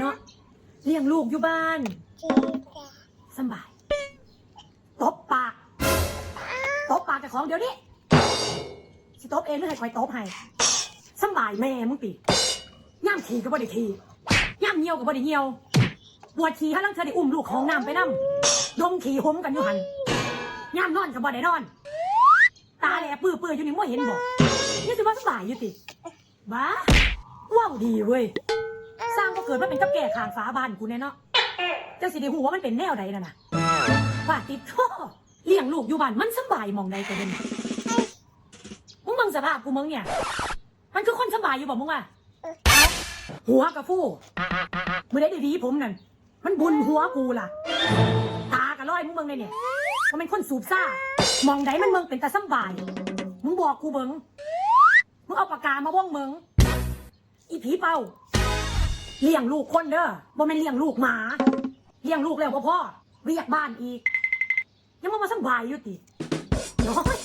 เนาะเลี้ยงลูกอยู่บ้านสบายตบปากกับของเดี๋ยวนี้สิตบเองหรือให้คอยตบให้สบายแม่มึงติย่ำขี่ก็บ่ได้ขี่ย่ำเหี่ยวก็บ่ได้เหี่ยวปวดขี่ฮะลังเธอได้อุ้มลูกของน้ำไปน้ำดมขี่หมกันอยู่หันย่ำนอนก็บ่ได้นอนตาแหลปื้ออยู่นี่ไม่เห็นบอกนี่สิว่าสบายอยู่ติบ้าว้าวดีเว้ยสร้างก็เกิดมาเป็นกับแก่ขางฟ้าบ้านกูแน่เนาะจังสิได้หูว่ามันเป็นแนวใดน่ะนะว่าติดท่อเลี้ยงลูกอยู่บ้านมันสบายมองใดก็เป็นมึงสภาพกูมึงเนี่ยมันคือคนสบายอยู่บอกมึงว่าหัวกระฟู้มือได้ดีผมนั่นมันบุญหัวกูล่ะตากระร้อยมึงเลยเนี่ยมันเป็นคนสูบซ่ามองใดมันมึงเป็นตาสบายมึงบอกกูเบิ้งมึงเอาปากกามาว่องมึงอีผีเป้าเลี้ยงลูกคนเด้อบ่แม่นเลี้ยงลูกหมาเลี้ยงลูกแล้วพ่อเรียกบ้านอีกยังมาสบายอยู่ติน้อย